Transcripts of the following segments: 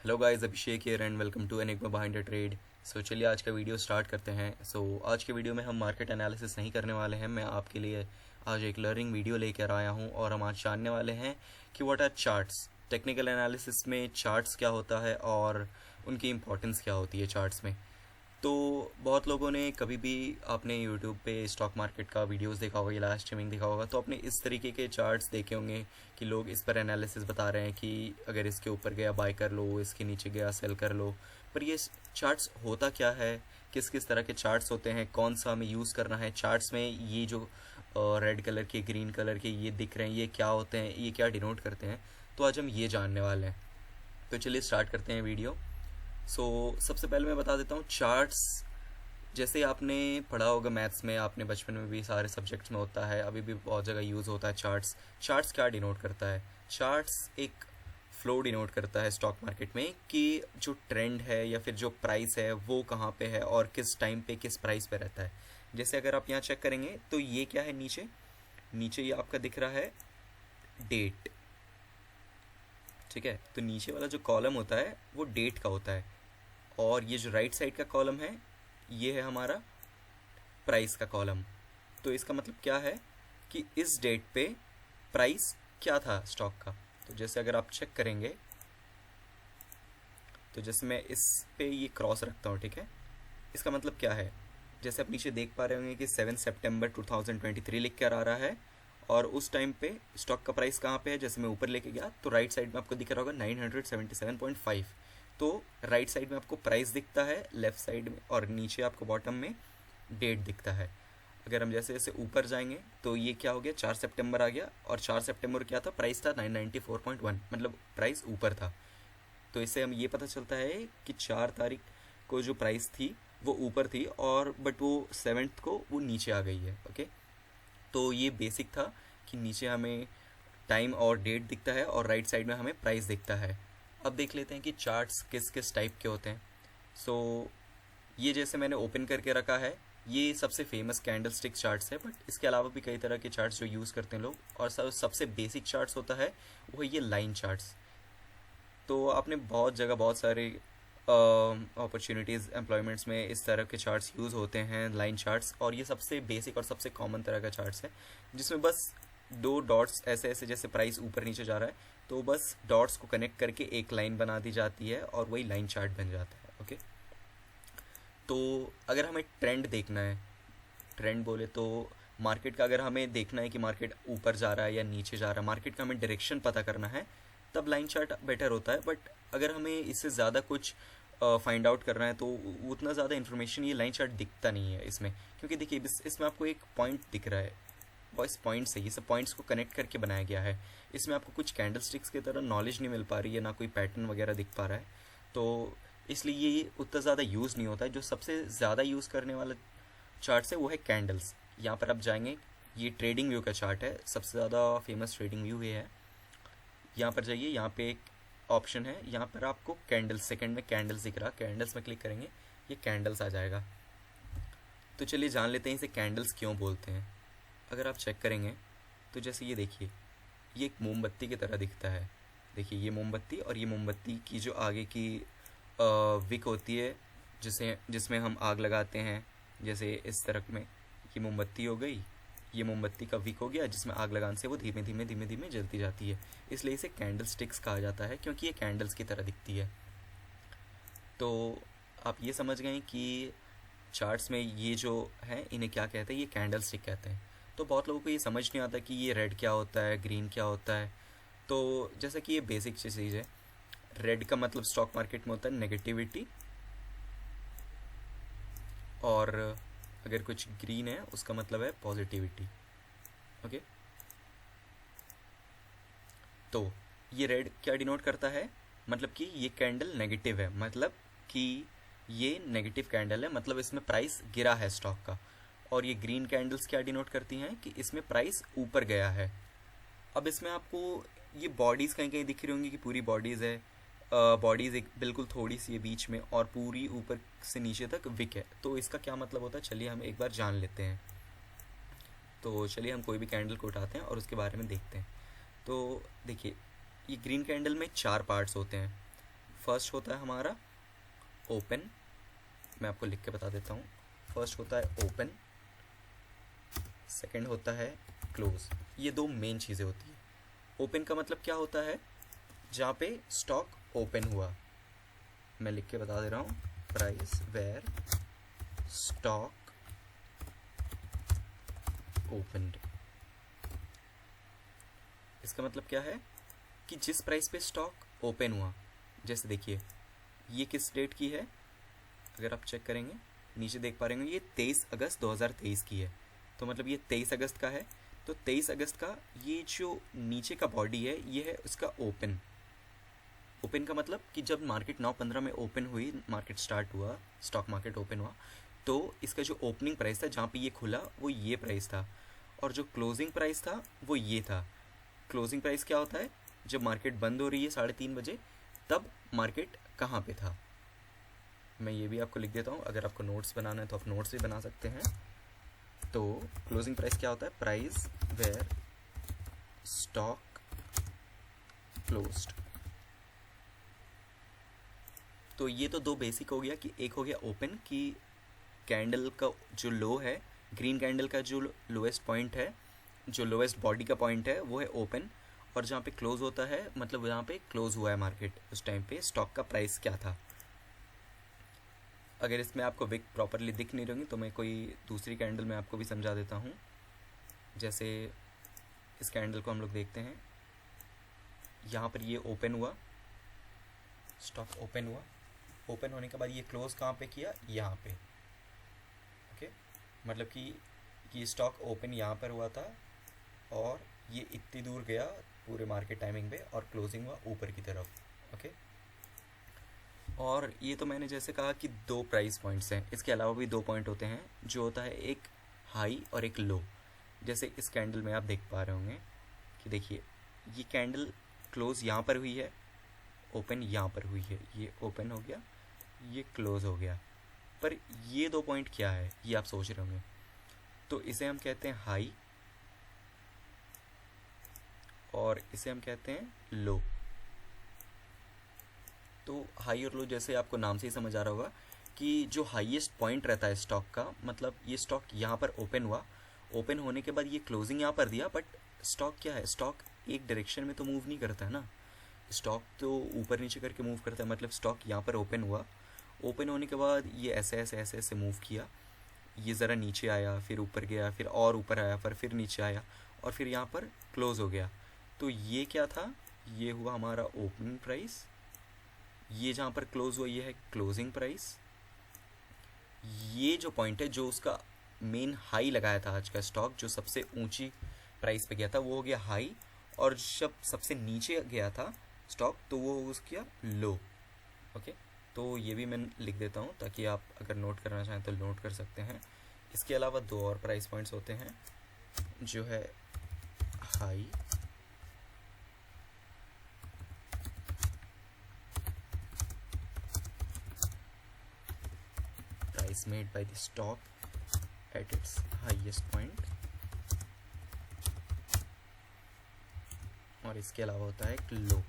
Hello guys, Abhishek here and welcome to enigma behind the trade. चलिए आज का video start करते हैं। आज के वीडियो में हम मार्केट एनालिसिस नहीं करने वाले हैं। मैं आपके लिए आज एक लर्निंग वीडियो लेकर आया हूं और हम आज जानने वाले हैं कि what are charts. Technical analysis में चार्ट्स क्या होता है और उनकी इंपॉर्टेंस क्या होती है चार्ट्स में। तो बहुत लोगों ने कभी भी आपने यूट्यूब पे स्टॉक मार्केट का वीडियोस देखा होगा या लाइव स्ट्रीमिंग देखा होगा, तो आपने इस तरीके के चार्ट्स देखे होंगे कि लोग इस पर एनालिसिस बता रहे हैं कि अगर इसके ऊपर गया बाय कर लो, इसके नीचे गया सेल कर लो। पर ये चार्ट्स होता क्या है, किस किस तरह के चार्ट्स होते हैं, कौन सा हमें यूज़ करना है चार्ट्स में। ये जो रेड कलर के, ग्रीन कलर के ये दिख रहे हैं, ये क्या होते हैं, ये क्या डिनोट करते हैं, तो आज हम ये जानने वाले हैं। तो चलिए स्टार्ट करते हैं वीडियो। सबसे पहले मैं बता देता हूँ चार्ट्स। जैसे आपने पढ़ा होगा मैथ्स में, आपने बचपन में भी सारे सब्जेक्ट्स में होता है, अभी भी बहुत जगह यूज़ होता है चार्ट्स। चार्ट्स क्या डिनोट करता है? चार्ट्स एक फ्लो डिनोट करता है स्टॉक मार्केट में कि जो ट्रेंड है या फिर जो प्राइस है वो कहाँ पे है और किस टाइम पे किस प्राइस पे रहता है। जैसे अगर आप यहाँ चेक करेंगे तो ये क्या है, नीचे नीचे ये आपका दिख रहा है डेट। ठीक है, तो नीचे वाला जो कॉलम होता है वो डेट का होता है और ये जो राइट साइड का कॉलम है ये है हमारा प्राइस का कॉलम। तो इसका मतलब क्या है कि इस डेट पे प्राइस क्या था स्टॉक का। तो जैसे अगर आप चेक करेंगे तो जैसे मैं इस पे ये क्रॉस रखता हूँ, ठीक है, इसका मतलब क्या है, जैसे आप नीचे देख पा रहे होंगे कि 7 सितंबर 2023 लिख कर आ रहा है और उस टाइम पे स्टॉक का प्राइस कहाँ पे है। जैसे मैं ऊपर लेके गया तो राइट साइड में आपको दिख रहा होगा 977.5। तो राइट साइड में आपको प्राइस दिखता है, लेफ्ट साइड में और नीचे आपको बॉटम में डेट दिखता है। अगर हम जैसे जैसे ऊपर जाएंगे तो ये क्या हो गया, 4 सितंबर आ गया और 4 सितंबर क्या था, प्राइस था 994.1, मतलब प्राइस ऊपर था। तो इससे हम ये पता चलता है कि 4 तारीख को जो प्राइस थी वो ऊपर थी और बट वो 7th को वो नीचे आ गई है। ओके, तो ये बेसिक था कि नीचे हमें टाइम और डेट दिखता है और राइट साइड में हमें प्राइस दिखता है। अब देख लेते हैं कि चार्ट्स किस किस टाइप के होते हैं। सो ये जैसे मैंने ओपन करके रखा है, ये सबसे फेमस कैंडल स्टिक चार्ट्स है, बट इसके अलावा भी कई तरह के चार्ट्स जो यूज़ करते हैं लोग, और सबसे बेसिक चार्ट्स होता है वो ये लाइन चार्ट्स। तो आपने बहुत जगह बहुत सारे अपॉर्चुनिटीज़ एम्प्लॉयमेंट्स में इस तरह के चार्ट्स यूज़ होते हैं, लाइन चार्ट्स, और ये सबसे बेसिक और सबसे कॉमन तरह का चार्ट्स है जिसमें बस दो डॉट्स ऐसे ऐसे, जैसे प्राइस ऊपर नीचे जा रहा है तो बस डॉट्स को कनेक्ट करके एक लाइन बना दी जाती है और वही लाइन चार्ट बन जाता है। ओके, तो अगर हमें ट्रेंड देखना है, ट्रेंड बोले तो मार्केट का अगर हमें देखना है कि मार्केट ऊपर जा रहा है या नीचे जा रहा है, मार्केट का हमें डायरेक्शन पता करना है, तब लाइन चार्ट बेटर होता है। बट अगर हमें इससे ज़्यादा कुछ फाइंड आउट करना है तो उतना ज़्यादा इन्फॉर्मेशन ये लाइन चार्ट दिखता नहीं है इसमें, क्योंकि देखिए इसमें आपको एक पॉइंट दिख रहा है, बस पॉइंट्स है, ये सब पॉइंट्स को कनेक्ट करके बनाया गया है। इसमें आपको कुछ कैंडल स्टिक्स की तरह नॉलेज नहीं मिल पा रही है, ना कोई पैटर्न वगैरह दिख पा रहा है, तो इसलिए ये उतना ज़्यादा यूज़ नहीं होता है। जो सबसे ज़्यादा यूज़ करने वाला चार्ट्स है वो है कैंडल्स। यहाँ पर आप जाएंगे, ये ट्रेडिंग व्यू का चार्ट है, सबसे ज़्यादा फेमस ट्रेडिंग व्यू ये है। यहाँ पर जाइए, यहाँ पे एक ऑप्शन है, यहाँ पर आपको कैंडल्स, सेकंड में कैंडल्स दिख रहा, कैंडल्स में क्लिक करेंगे ये कैंडल्स आ जाएगा। तो चलिए जान लेते हैं इसे कैंडल्स क्यों बोलते हैं। अगर आप चेक करेंगे तो जैसे ये देखिए, ये एक मोमबत्ती की तरह दिखता है। देखिए ये मोमबत्ती, और ये मोमबत्ती की जो आगे की विक होती है जिसमें हम आग लगाते हैं, जैसे इस तरफ में ये मोमबत्ती हो गई, ये मोमबत्ती का विक हो गया जिसमें आग लगाने से वो धीमे धीमे धीमे धीमे जलती जाती है, इसलिए इसे कैंडल स्टिक्स कहा जाता है, क्योंकि ये कैंडल्स की तरह दिखती है। तो आप ये समझ गए कि चार्ट्स में ये जो है इन्हें क्या कहते हैं, ये कैंडल स्टिक कहते हैं। तो बहुत लोगों को ये समझ नहीं आता कि ये रेड क्या होता है, ग्रीन क्या होता है। तो जैसा कि ये बेसिक चीज़ है, रेड का मतलब स्टॉक मार्केट में होता है नेगेटिविटी, और अगर कुछ ग्रीन है उसका मतलब है पॉजिटिविटी। ओके, तो ये रेड क्या डिनोट करता है, मतलब कि ये कैंडल नेगेटिव है, मतलब कि ये नेगेटिव कैंडल है, मतलब इसमें प्राइस गिरा है स्टॉक का। और ये ग्रीन कैंडल्स क्या डिनोट करती हैं कि इसमें प्राइस ऊपर गया है। अब इसमें आपको ये बॉडीज़ कहीं कहीं दिख रही होंगी कि पूरी बॉडीज़ है, बॉडीज़ एक बिल्कुल थोड़ी सी है बीच में, और पूरी ऊपर से नीचे तक विक है। तो इसका क्या मतलब होता है, चलिए हम एक बार जान लेते हैं। तो चलिए हम कोई भी कैंडल को उठाते हैं और उसके बारे में देखते हैं। तो देखिए, ये ग्रीन कैंडल में 4 पार्ट्स होते हैं। फर्स्ट होता है हमारा ओपन, मैं आपको लिख के बता देता हूँ। फर्स्ट होता है ओपन, सेकंड होता है क्लोज। ये दो मेन चीज़ें होती है। ओपन का मतलब क्या होता है, जहाँ पे स्टॉक ओपन हुआ। मैं लिख के बता दे रहा हूँ, प्राइस वेयर स्टॉक ओपनड। इसका मतलब क्या है कि जिस प्राइस पे स्टॉक ओपन हुआ, जैसे देखिए ये किस डेट की है, अगर आप चेक करेंगे नीचे देख पा रहे होंगे ये 23 अगस्त 2023 की है। तो मतलब ये 23 अगस्त का है। तो 23 अगस्त का ये जो नीचे का बॉडी है ये है उसका ओपन। ओपन का मतलब कि जब मार्केट 9:15 में ओपन हुई, मार्केट स्टार्ट हुआ, स्टॉक मार्केट ओपन हुआ, तो इसका जो ओपनिंग प्राइस था जहाँ पे ये खुला वो ये प्राइस था, और जो क्लोजिंग प्राइस था वो ये था। क्लोजिंग प्राइस क्या होता है, जब मार्केट बंद हो रही है 3:30 बजे, तब मार्केट कहाँ पे था। मैं ये भी आपको लिख देता हूँ, अगर आपको नोट्स बनाना है तो आप नोट्स भी बना सकते हैं। तो क्लोजिंग प्राइस क्या होता है, प्राइस वेयर स्टॉक क्लोज्ड। तो ये तो दो बेसिक हो गया, कि एक हो गया ओपन, कि कैंडल का जो लो है, ग्रीन कैंडल का जो लोएस्ट पॉइंट है, जो लोएस्ट बॉडी का पॉइंट है वो है ओपन, और जहाँ पे क्लोज होता है मतलब जहाँ पे क्लोज हुआ है मार्केट, उस टाइम पे स्टॉक का प्राइस क्या था। अगर इसमें आपको विक प्रॉपरली दिख नहीं रही तो मैं कोई दूसरी कैंडल में आपको भी समझा देता हूँ। जैसे इस कैंडल को हम लोग देखते हैं, यहाँ पर ये ओपन हुआ, स्टॉक ओपन हुआ, ओपन होने के बाद ये क्लोज कहाँ पे किया, यहाँ पे। ओके, मतलब कि ये स्टॉक ओपन यहाँ पर हुआ था और ये इतनी दूर गया पूरे मार्केट टाइमिंग पे, और क्लोजिंग हुआ ऊपर की तरफ। ओके, और ये तो मैंने जैसे कहा कि दो प्राइस पॉइंट्स हैं, इसके अलावा भी दो पॉइंट होते हैं, जो होता है एक हाई और एक लो। जैसे इस कैंडल में आप देख पा रहे होंगे कि देखिए ये कैंडल क्लोज यहाँ पर हुई है, ओपन यहाँ पर हुई है, ये ओपन हो गया, ये क्लोज हो गया। पर ये दो पॉइंट क्या है ये आप सोच रहे होंगे, तो इसे हम कहते हैं हाई और इसे हम कहते हैं लो। तो हाई और लो जैसे आपको नाम से ही समझ आ रहा होगा कि जो हाईएस्ट पॉइंट रहता है स्टॉक का, मतलब ये स्टॉक यहाँ पर ओपन हुआ, ओपन होने के बाद ये क्लोजिंग यहाँ पर दिया, बट स्टॉक क्या है, स्टॉक एक डायरेक्शन में तो मूव नहीं करता है ना, स्टॉक तो ऊपर नीचे करके मूव करता है। मतलब स्टॉक यहाँ पर ओपन हुआ, ओपन होने के बाद ये ऐसे ऐसे ऐसे ऐसे मूव किया, ये ज़रा नीचे आया, फिर ऊपर गया, फिर और ऊपर आया, फिर नीचे आया, और फिर यहाँ पर क्लोज हो गया। तो ये क्या था, ये हुआ हमारा ओपनिंग प्राइस, ये जहाँ पर क्लोज हुआ ये है क्लोजिंग प्राइस। ये जो पॉइंट है जो उसका मेन हाई लगाया था आज का स्टॉक, जो सबसे ऊंची प्राइस पे गया था, वो हो गया हाई, और जब सबसे नीचे गया था स्टॉक तो वो उसका लो। ओके, तो ये भी मैं लिख देता हूँ ताकि आप अगर नोट करना चाहें तो नोट कर सकते हैं। इसके अलावा दो और प्राइस पॉइंट्स होते हैं, जो है high price made by the stock at its highest point, और इसके अलावा होता है एक low.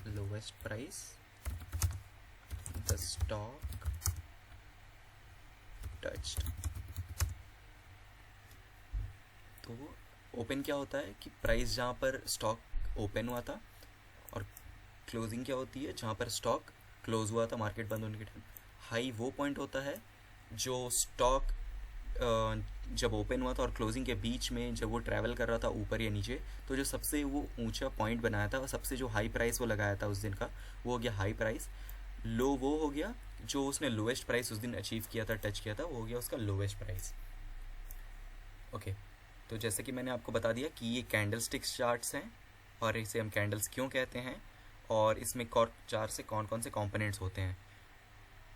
Lowest price the stock touched. तो ओपन क्या होता है कि प्राइस जहाँ पर स्टॉक ओपन हुआ था, और क्लोजिंग क्या होती है जहाँ पर स्टॉक क्लोज हुआ था मार्केट बंद होने के टाइम। हाई वो पॉइंट होता है जो स्टॉक जब ओपन हुआ था और क्लोजिंग के बीच में जब वो ट्रैवल कर रहा था ऊपर या नीचे, तो जो सबसे वो ऊंचा पॉइंट बनाया था, सबसे जो हाई प्राइस वो लगाया था उस दिन का, वो हो गया हाई प्राइस। लो वो हो गया जो उसने लोएस्ट प्राइस उस दिन अचीव किया था, टच किया था, वो हो गया उसका लोएस्ट प्राइस। ओके, तो जैसे कि मैंने आपको बता दिया कि ये कैंडल स्टिक्स चार्ट्स हैं, और इसे हम कैंडल्स क्यों कहते हैं, और इसमें चार्ट से कौन कौन से कंपोनेंट्स होते हैं।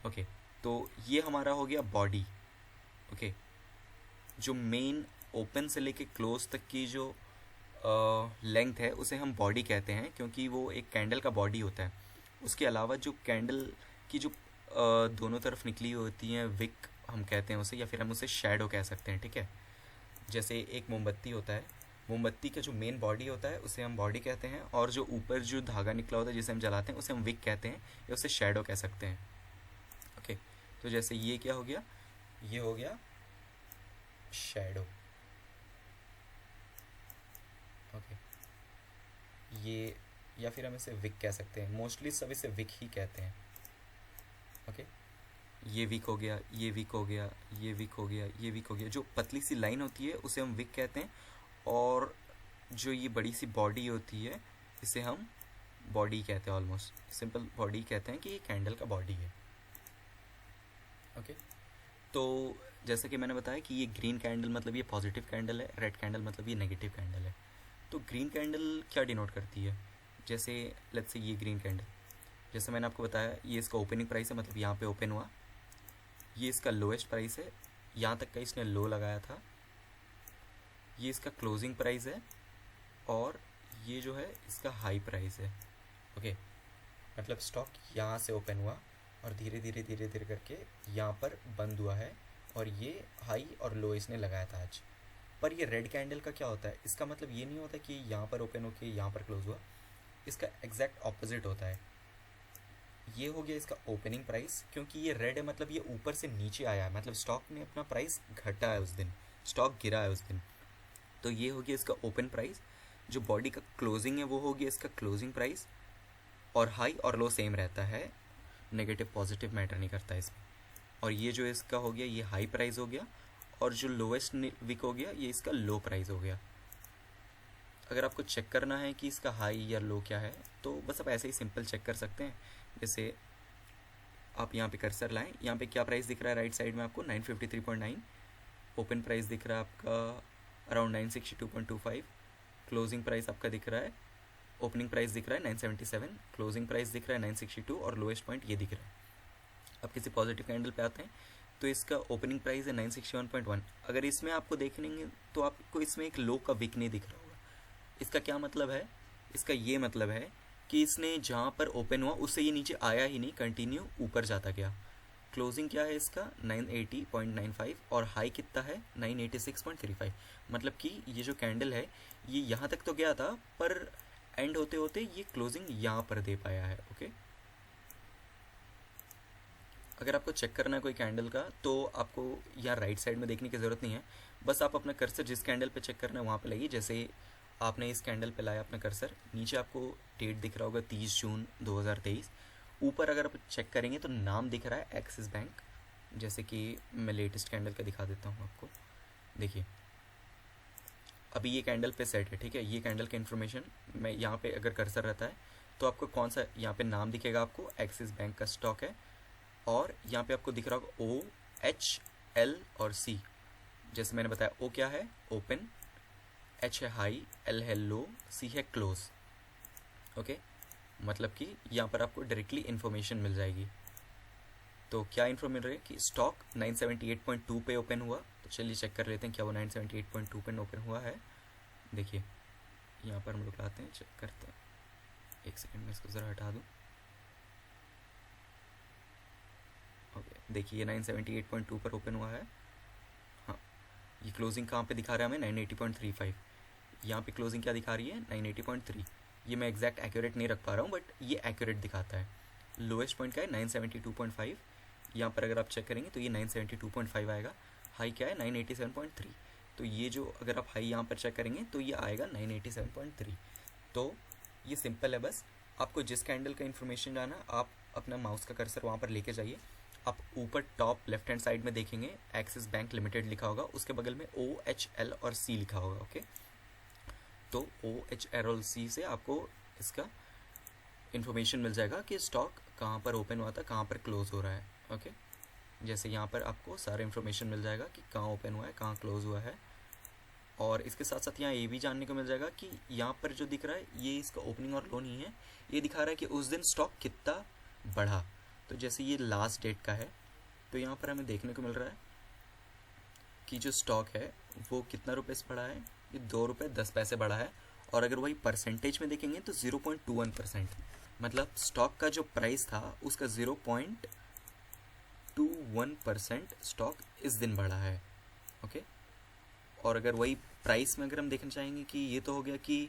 ओके, तो ये हमारा हो गया बॉडी। ओके, जो मेन ओपन से लेके क्लोज तक की जो लेंथ है उसे हम बॉडी कहते हैं, क्योंकि वो एक कैंडल का बॉडी होता है। उसके अलावा जो कैंडल की जो दोनों तरफ निकली होती हैं विक हम कहते हैं उसे, या फिर हम उसे शैडो कह सकते हैं। ठीक है, जैसे एक मोमबत्ती होता है, मोमबत्ती का जो मेन बॉडी होता है उसे हम बॉडी कहते हैं, और जो ऊपर जो धागा निकला होता है जिसे हम जलाते हैं उसे हम विक कहते हैं, या उसे शैडो कह सकते हैं। ओके, तो जैसे ये क्या हो गया, ये हो गया शैडो। ओके, ये, या फिर हम इसे विक कह सकते हैं, मोस्टली सब इसे विक ही कहते हैं। ओके, ये वीक हो गया, ये वीक हो गया, ये वीक हो गया, ये वीक हो गया। जो पतली सी लाइन होती है उसे हम विक कहते हैं, और जो ये बड़ी सी बॉडी होती है इसे हम बॉडी कहते हैं, ऑलमोस्ट सिंपल बॉडी कहते हैं कि ये कैंडल का बॉडी है। ओके, तो जैसे कि मैंने बताया कि ये ग्रीन कैंडल मतलब ये पॉजिटिव कैंडल है, रेड कैंडल मतलब ये नेगेटिव कैंडल है। तो ग्रीन कैंडल क्या डिनोट करती है, जैसे लेट्स से ये ग्रीन कैंडल, जैसे मैंने आपको बताया ये इसका ओपनिंग प्राइस है, मतलब यहाँ पे ओपन हुआ, ये इसका लोएस्ट प्राइस है, यहाँ तक का इसने लो लगाया था, ये इसका क्लोजिंग प्राइस है, और ये जो है इसका हाई प्राइस है। ओके, मतलब स्टॉक यहाँ से ओपन हुआ और धीरे धीरे धीरे धीरे करके यहाँ पर बंद हुआ है, और ये हाई और लो इसने लगाया था आज। पर ये रेड कैंडल का क्या होता है, इसका मतलब ये नहीं होता कि यहाँ पर ओपन होके यहाँ पर क्लोज हुआ, इसका एग्जैक्ट ऑपोजिट होता है। ये हो गया इसका ओपनिंग प्राइस, क्योंकि ये रेड है मतलब ये ऊपर से नीचे आया है, मतलब स्टॉक ने अपना प्राइस घटा है उस दिन, स्टॉक गिरा है उस दिन। तो ये हो गया इसका ओपन प्राइस। जो बॉडी का क्लोजिंग है वो हो गया इसका क्लोजिंग प्राइस, और हाई और लो सेम रहता है, नेगेटिव पॉजिटिव मैटर नहीं करता इसमें। और ये जो इसका हो गया ये हाई प्राइस हो गया, और जो लोएस्ट वीक हो गया ये इसका लो प्राइस हो गया। अगर आपको चेक करना है कि इसका हाई या लो क्या है, तो बस आप ऐसे ही सिंपल चेक कर सकते हैं। जैसे आप यहाँ पे कर्सर लाएं, यहाँ पे क्या प्राइस दिख रहा है राइट साइड में आपको 953.9, ओपन प्राइस दिख रहा है आपका अराउंड 962.25, क्लोजिंग प्राइस आपका दिख रहा है, ओपनिंग प्राइस दिख रहा है 977, क्लोजिंग प्राइस दिख रहा है 962, और लोएस्ट पॉइंट ये दिख रहा है। अब किसी पॉजिटिव कैंडल पे आते हैं, तो इसका ओपनिंग प्राइस है 961.1। अगर इसमें आपको देखेंगे तो आपको इसमें एक लो का विक नहीं दिख रहा होगा। इसका क्या मतलब है, इसका ये मतलब है कि इसने जहाँ पर ओपन हुआ उससे ये नीचे आया ही नहीं, कंटिन्यू ऊपर जाता गया। क्लोजिंग क्या है इसका 980.95, और हाई कितना है 986.35। मतलब कि ये जो कैंडल है ये यहाँ तक तो गया था, पर एंड होते होते ये क्लोजिंग यहाँ पर दे पाया है। ओके, अगर आपको चेक करना है कोई कैंडल का, तो आपको यहाँ राइट साइड में देखने की ज़रूरत नहीं है, बस आप अपना कर्सर जिस कैंडल पे चेक करना है वहाँ पे लाइए। जैसे आपने इस कैंडल पे लाया अपना कर्सर, नीचे आपको डेट दिख रहा होगा 30 जून 2023। ऊपर अगर आप चेक करेंगे तो नाम दिख रहा है एक्सिस बैंक। जैसे कि मैं लेटेस्ट कैंडल का दिखा देता हूँ आपको, देखिए अभी ये कैंडल पे सेट है, ठीक है। ये कैंडल का इन्फॉर्मेशन मैं यहाँ पे अगर कर्सर रहता है तो आपको कौन सा यहाँ पे नाम दिखेगा, आपको एक्सिस बैंक का स्टॉक है, और यहाँ पे आपको दिख रहा होगा ओ एच एल और सी। जैसे मैंने बताया ओ क्या है ओपन, एच है हाई, एल है लो, सी है क्लोज। ओके, मतलब कि यहाँ पर आपको डायरेक्टली इन्फॉर्मेशन मिल जाएगी। तो क्या इन्फॉर्मेशन मिल रही है कि स्टॉक 978.2 पे ओपन हुआ। तो चलिए चेक कर लेते हैं क्या वो 978.2 पे ओपन हुआ है। देखिए यहाँ पर हम लोग लाते हैं, चेक करते हैं, एक सेकंड में इसको ज़रा हटा दूँ। ओके, देखिए 978.2 पर ओपन हुआ है। हाँ, ये क्लोजिंग कहाँ पे दिखा रहा है हमें 980.35। यहाँ पे क्लोजिंग क्या दिखा रही है 980.3। ये मैं एग्जैक्ट एक्यूरेट नहीं रख पा रहा हूँ, बट ये एक्यूरेट दिखाता है। लोएस्ट पॉइंट क्या है 972.5। यहाँ पर अगर आप चेक करेंगे तो ये 972.5 आएगा। हाई क्या है 987.3। तो ये जो अगर आप हाई यहाँ पर चेक करेंगे तो ये आएगा 987.3। तो ये सिंपल है, बस आपको जिस कैंडल का इन्फॉर्मेशन जाना आप अपना माउस का कर्सर वहाँ पर लेके जाइए। आप ऊपर टॉप लेफ्ट हैंड साइड में देखेंगे एक्सिस बैंक लिमिटेड लिखा होगा, उसके बगल में OHL और C लिखा होगा। ओके, तो OHL और C से आपको इसका इन्फॉर्मेशन मिल जाएगा कि स्टॉक कहाँ पर ओपन हुआ था, कहाँ पर क्लोज हो रहा है। ओके, जैसे यहाँ पर आपको सारा इन्फॉर्मेशन मिल जाएगा कि कहाँ ओपन हुआ है, कहाँ क्लोज हुआ है। और इसके साथ साथ यहाँ ये भी जानने को मिल जाएगा कि यहाँ पर जो दिख रहा है ये इसका ओपनिंग और लो नहीं है, ये दिखा रहा है कि उस दिन स्टॉक कितना बढ़ा। तो जैसे ये लास्ट डेट का है, तो यहाँ पर हमें देखने को मिल रहा है कि जो स्टॉक है वो कितना रुपये से बढ़ा है, ये 2 रुपये 10 पैसे बढ़ा है। और अगर वही परसेंटेज में देखेंगे तो 0.21%, मतलब स्टॉक का जो प्राइस था उसका 0.21% स्टॉक इस दिन बढ़ा है। ओके, और अगर वही प्राइस में अगर हम देखना चाहेंगे कि ये तो हो गया कि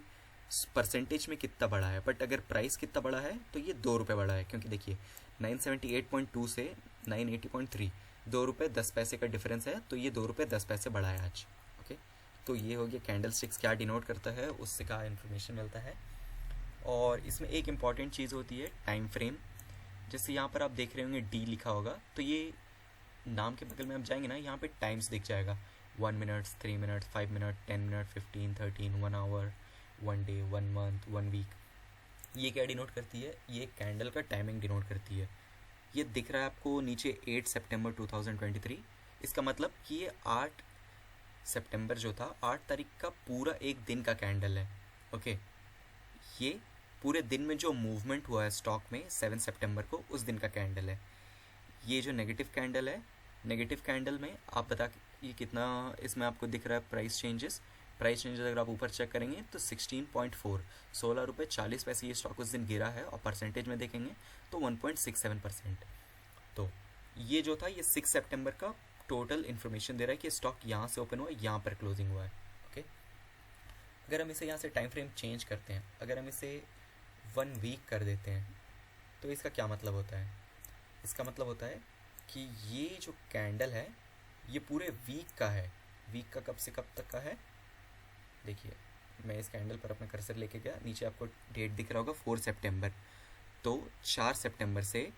परसेंटेज में कितना बढ़ा है, बट अगर प्राइस कितना बढ़ा है तो ये 2 रुपये बढ़ा है, क्योंकि देखिए 978.2 से 980.3, 2 रुपये 10 पैसे का डिफरेंस है, तो ये 2 रुपये 10 पैसे बढ़ा है आज। ओके, तो ये हो गया कैंडल स्टिक्स क्या डिनोट करता है, उससे क्या इन्फॉर्मेशन मिलता है। और इसमें एक इम्पॉर्टेंट चीज़ होती है टाइम फ्रेम। जैसे यहाँ पर आप देख रहे होंगे डी लिखा होगा, तो ये नाम के बगल में आप जाएंगे ना, यहाँ पे टाइम्स दिख जाएगा, 1 minute, 3 minute, 5 minute, 10 minute, 15, 13, 1 hour, 1 day, 1 month, 1 week. ये क्या डिनोट करती है, ये कैंडल का टाइमिंग डिनोट करती है। ये दिख रहा है आपको नीचे 8 सितंबर 2023, इसका मतलब कि ये 8 सितंबर जो था, 8 तारीख का पूरा एक दिन का कैंडल है। ओके, ये पूरे दिन में जो मूवमेंट हुआ है स्टॉक में 7 सितंबर को, उस दिन का कैंडल है। ये जो नेगेटिव कैंडल है, नेगेटिव कैंडल में आप बता ये कितना इसमें आपको दिख रहा है प्राइस चेंजेस। प्राइस चेंजेस अगर आप ऊपर चेक करेंगे तो 16.4, 16 रुपये 40 पैसे ये स्टॉक उस दिन गिरा है, और परसेंटेज में देखेंगे तो 1.67%। तो ये जो था ये 6 सितंबर का टोटल इन्फॉर्मेशन दे रहा है कि स्टॉक यहाँ से ओपन हुआ, यहाँ पर क्लोजिंग हुआ है। ओके, अगर हम इसे यहाँ से टाइम फ्रेम चेंज करते हैं, अगर हम इसे 1 वीक कर देते हैं, तो इसका क्या मतलब होता है, इसका मतलब होता है कि ये जो कैंडल है ये पूरे वीक का है। वीक का कब से कब तक का है, देखिए मैं इस कैंडल पर अपना कर्सर लेके गया, नीचे आपको डेट दिख रहा होगा 4 सितंबर, तो 4 सितंबर से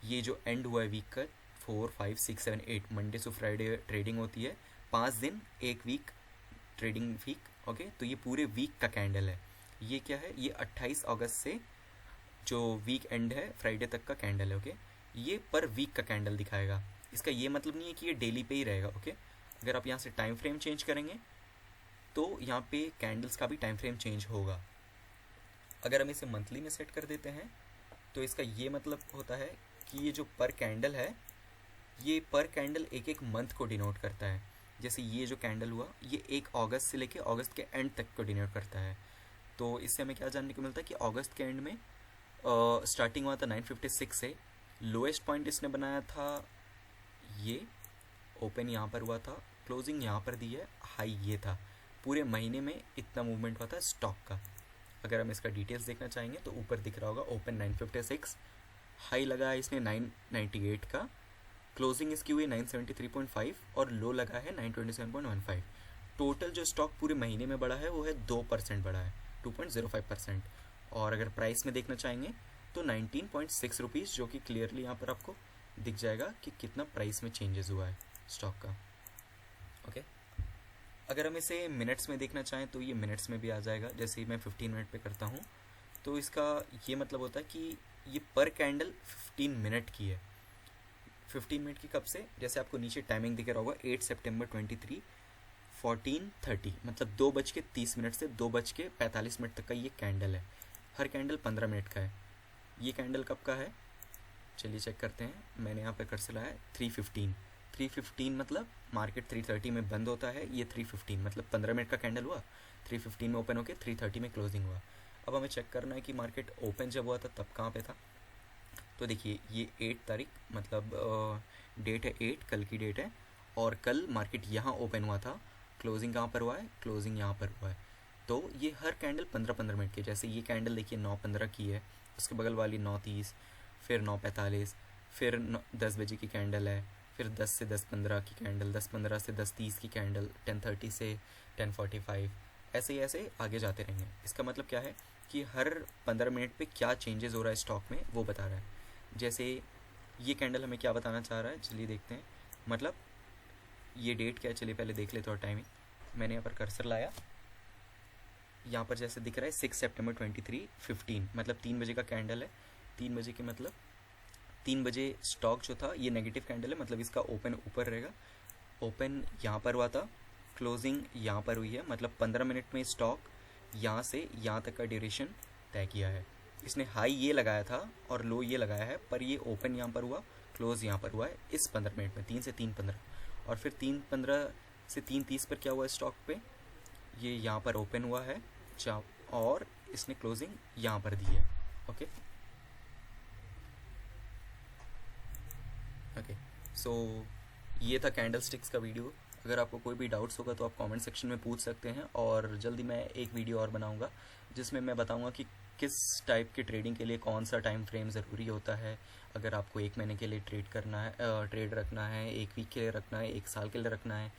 ये जो एंड हुआ है वीक का, 4, 5, 6, 7, 8 मंडे से फ्राइडे ट्रेडिंग होती है, 5 दिन, एक वीक ट्रेडिंग वीक। ओके, तो ये पूरे वीक का कैंडल है। ये क्या है, ये 28 अगस्त से जो वीक एंड है फ्राइडे तक का कैंडल है। ओके, ये पर वीक का कैंडल दिखाएगा। इसका ये मतलब नहीं है कि ये डेली पे ही रहेगा। ओके, अगर आप यहाँ से टाइम फ्रेम चेंज करेंगे तो यहाँ पे कैंडल्स का भी टाइम फ्रेम चेंज होगा। अगर हम इसे मंथली में सेट कर देते हैं तो इसका ये मतलब होता है कि ये जो पर कैंडल है, ये पर कैंडल एक एक मंथ को डिनोट करता है। जैसे ये जो कैंडल हुआ ये 1 अगस्त से लेके अगस्त के एंड तक को डिनोट करता है। तो इससे हमें क्या जानने को मिलता है कि अगस्त के एंड में स्टार्टिंग हुआ था 956 से, लोएस्ट पॉइंट इसने बनाया था, ये ओपन यहाँ पर हुआ था, क्लोजिंग यहाँ पर दी है, हाई ये था। पूरे महीने में इतना मूवमेंट हुआ था स्टॉक का। अगर हम इसका डिटेल्स देखना चाहेंगे तो ऊपर दिख रहा होगा ओपन 956, हाई लगा है इसने 998 का, क्लोजिंग इसकी हुई 973.5 और लो लगा है 927.15। टोटल जो स्टॉक पूरे महीने में बढ़ा है वो है 2% बढ़ा है, 2.05%। और अगर प्राइस में देखना चाहेंगे तो 19.6 रुपीज़, जो कि क्लियरली यहाँ पर आपको दिख जाएगा कि कितना प्राइस में चेंजेस हुआ है स्टॉक का। ओके, अगर हम इसे मिनट्स में देखना चाहें तो ये मिनट्स में भी आ जाएगा। जैसे ही मैं 15 मिनट पे करता हूँ तो इसका ये मतलब होता है कि ये पर कैंडल 15 मिनट की है। 15 मिनट की कब से, जैसे आपको नीचे टाइमिंग दिख रहा होगा 8 सितंबर 23, 14:30, मतलब 2:30 से 2:45 तक का ये कैंडल है। हर कैंडल 15 मिनट का है। ये कैंडल कब का है, चलिए चेक करते हैं। मैंने यहाँ पे कर्सर लाया है 315 मतलब मार्केट 3:30 में बंद होता है, ये 315 मतलब 15 मिनट का कैंडल हुआ, 315 में ओपन होकर 3:30 में क्लोजिंग हुआ। अब हमें चेक करना है कि मार्केट ओपन जब हुआ था तब कहाँ पे था। तो देखिए ये 8 तारीख मतलब डेट है 8, कल की डेट है, और कल मार्केट यहाँ ओपन हुआ था, क्लोजिंग कहाँ पर हुआ है, क्लोजिंग यहाँ पर हुआ है। तो ये हर कैंडल 15-15 मिनट की, जैसे ये कैंडल देखिए 9:15 की है, उसके बगल वाली 9:30, फिर 9:45, फिर 10 बजे की कैंडल है, फिर 10 से 10:15 की कैंडल, 10:15 से 10:30 की कैंडल, 10:30 से 10:45, ऐसे ही ऐसे आगे जाते रहेंगे। इसका मतलब क्या है कि हर 15 मिनट पे क्या चेंजेस हो रहा है स्टॉक में वो बता रहा है। जैसे ये कैंडल हमें क्या बताना चाह रहा है, चलिए देखते हैं। मतलब ये डेट क्या है, चलिए पहले देख लेते और टाइमिंग। मैंने यहाँ पर कर्सर लाया, यहाँ पर जैसे दिख रहा है 6 सितंबर 23:15 मतलब 3 बजे का कैंडल है। 3 बजे के मतलब 3 बजे स्टॉक जो था ये नेगेटिव कैंडल है, मतलब इसका ओपन ऊपर रहेगा। ओपन यहाँ पर हुआ था, क्लोजिंग यहाँ पर हुई है, मतलब 15 मिनट में स्टॉक यहाँ से यहाँ तक का ड्यूरेशन तय किया है। इसने हाई ये लगाया था और लो ये लगाया है, पर ये ओपन यहाँ पर हुआ, क्लोज यहाँ पर हुआ है इस 15 मिनट में, 3 से 3:15। और फिर 3:15 से 3:30 पर क्या हुआ स्टॉक पे, ये यहाँ पर ओपन हुआ है और इसने क्लोजिंग यहाँ पर दी है। ओके ओके, सो ये था कैंडल स्टिक्स का वीडियो। अगर आपको कोई भी डाउट्स होगा तो आप कमेंट सेक्शन में पूछ सकते हैं, और जल्दी मैं एक वीडियो और बनाऊंगा जिसमें मैं बताऊंगा कि किस टाइप की ट्रेडिंग के लिए कौन सा टाइम फ्रेम ज़रूरी होता है। अगर आपको 1 महीने के लिए ट्रेड करना है, ट्रेड रखना है, 1 वीक के लिए रखना है, 1 साल के लिए रखना है,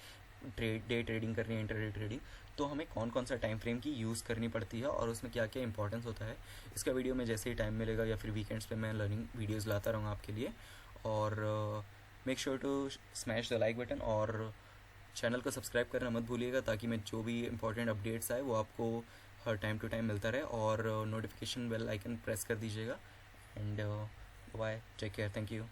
डे ट्रेडिंग करनी है, इंटरडे ट्रेडिंग, तो हमें कौन कौन सा टाइम फ्रेम की यूज़ करनी पड़ती है और उसमें क्या क्या इंपॉर्टेंस होता है। इसका वीडियो में जैसे ही टाइम मिलेगा या फिर वीकेंड्स पे मैं लर्निंग वीडियोस लाता रहूँगा आपके लिए। और make sure to smash the like button, और चैनल को सब्सक्राइब करना मत भूलिएगा, ताकि मैं जो भी इंपॉर्टेंट अपडेट्स आए वो आपको हर टाइम टू टाइम मिलता रहे। और नोटिफिकेशन बेल आइकन प्रेस कर दीजिएगा। And bye, take care, thank you.